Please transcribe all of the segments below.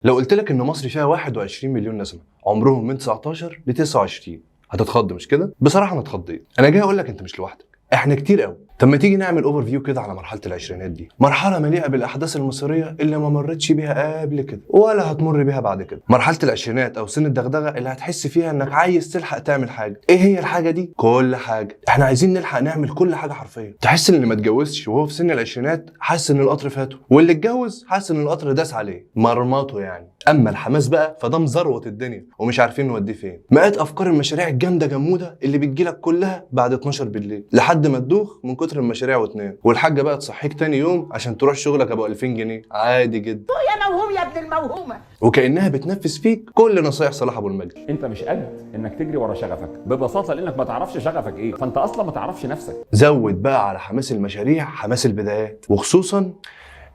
لو قلت لك ان مصر فيها 21 مليون نسمه عمرهم من 19 ل 29 هتتخض مش كده؟ بصراحه انا اتخضيت. انا جاي اقول لك انت مش لوحدك، احنا كتير قوي. طب ما تيجي نعمل اوفر فيو كده على مرحله العشرينات دي، مرحله مليئه بالاحداث المصيريه اللي ما مرتش بيها قبل كده ولا هتمر بيها بعد كده. مرحله العشرينات او سن الدغدغه اللي هتحس فيها انك عايز تلحق تعمل حاجه. ايه هي الحاجه دي؟ كل حاجه. احنا عايزين نلحق نعمل كل حاجه حرفيا. تحس ان اللي ما اتجوزش وهو في سن العشرينات حاسس ان القطر فاته، واللي اتجوز حاسس ان القطر داس عليه مرمطه يعني. اما الحماس بقى فده مزروط الدنيا ومش عارفين نوديه فين. مئات افكار المشاريع الجامده جموده اللي بتجيلك كلها بعد 12 بالليل لحد ما تدوخ من كتر المشاريع وتنام، والحاجه بقى تصحيك تاني يوم عشان تروح شغلك ابو 2000 جنيه عادي جدا. يا موهوم يا ابن الموهومه. وكانها بتنفذ فيك كل نصايح صلاح ابو المجد. انت مش قد انك تجري ورا شغفك ببساطه لانك ما تعرفش شغفك ايه، فانت اصلا ما تعرفش نفسك. زود بقى على حماس المشاريع حماس البدايات، وخصوصا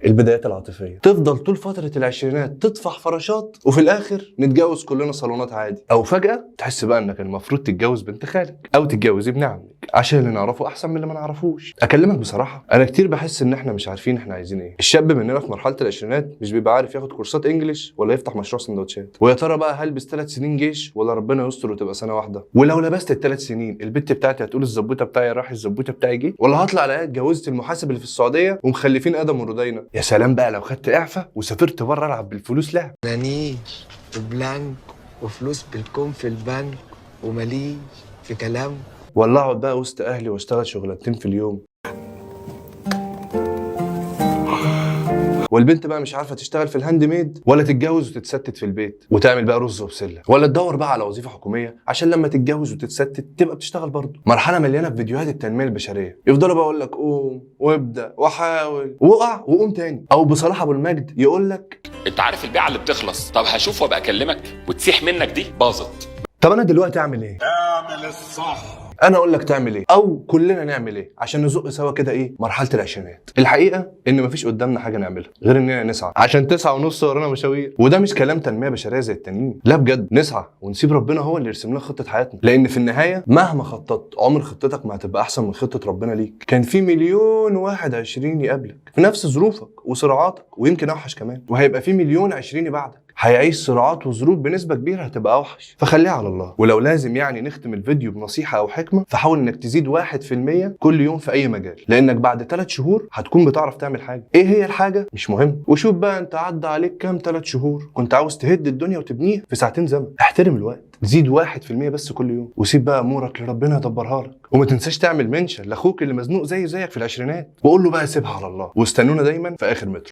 البدايات العاطفيه. تفضل طول فتره العشرينات تطفح فراشات وفي الاخر نتجوز كلنا صالونات عادي، او فجاه تحس بقى انك المفروض تتجوز بنت خالك او تتجوز ابن عمك عشان اللي نعرفه احسن من اللي ما نعرفوش. اكلمك بصراحه انا كتير بحس ان احنا مش عارفين احنا عايزين ايه. الشاب مننا في مرحله العشرينات مش بيبقى عارف ياخد كورسات انجليش ولا يفتح مشروع سندوتشات، ويا ترى بقى هلبس 3 سنين جيش ولا ربنا يستر وتبقى سنه واحده، ولو لبست ال3 سنين البت بتاعتي هتقول الزبوته بتاعي راح الزبوته بتاعي جه، ولا هطلع الاقي اتجوزت المحاسب اللي في السعوديه ومخلفين ادم ورودينا. يا سلام بقى لو خدت اعفاء وسافرت بره العب بالفلوس لعب. منانير وبلانك وفلوس بالكم في البنك ومليش في كلام، ولا اقعد بقى وسط اهلي واشتغل شغلانتين في اليوم، والبنت بقى مش عارفه تشتغل في الهاند ميد ولا تتجوز وتتستت في البيت وتعمل بقى رز وبسله، ولا تدور بقى على وظيفه حكوميه عشان لما تتجوز وتتستت تبقى بتشتغل برضه. مرحله مليانه بفيديوهات التنميه البشريه يفضلوا بقى يقول لك قوم وابدا وحاول وقع وقوم تاني، او بصلاح ابو المجد يقول لك انت عارف البيعه اللي بتخلص، طب هشوف وابقى اكلمك وتسيح منك دي باظت. طب انا دلوقتي اعمل ايه؟ اعمل الصح. انا اقول لك تعمل ايه او كلنا نعمل ايه عشان نزق سوا كده ايه مرحله العشرينات. الحقيقه ان مفيش قدامنا حاجه نعملها غير اننا نسعى عشان 9.5 ورانا مشاوير. وده مش كلام تنميه بشريه زي التانيين، لا بجد نسعى ونسيب ربنا هو اللي يرسم لنا خطه حياتنا، لان في النهايه مهما خططت عمر خطتك ما هتبقى احسن من خطه ربنا ليك. كان في مليون واحد 20 يقابلك في نفس ظروفك وصراعاتك ويمكن اوحش كمان، وهيبقى في مليون 20 بعدك هيعيش صراعات وظروف بنسبه كبيره هتبقى اوحش، فخليها على الله. ولو لازم يعني نختم الفيديو بنصيحه او حكمه فحاول انك تزيد 1% كل يوم في اي مجال، لانك بعد 3 شهور هتكون بتعرف تعمل حاجه. ايه هي الحاجه مش مهم، وشوف بقى انت عدى عليك كام 3 شهور كنت عاوز تهد الدنيا وتبنيها في ساعتين زمن. احترم الوقت، زيد 1% بس كل يوم، وسيب بقى امورك لربنا يدبرها لك. وما تنساش تعمل منشن لاخوك اللي مزنوق زيك في العشرينات وقول له بقى سيبها على الله. واستنونا دايما في اخر مترو.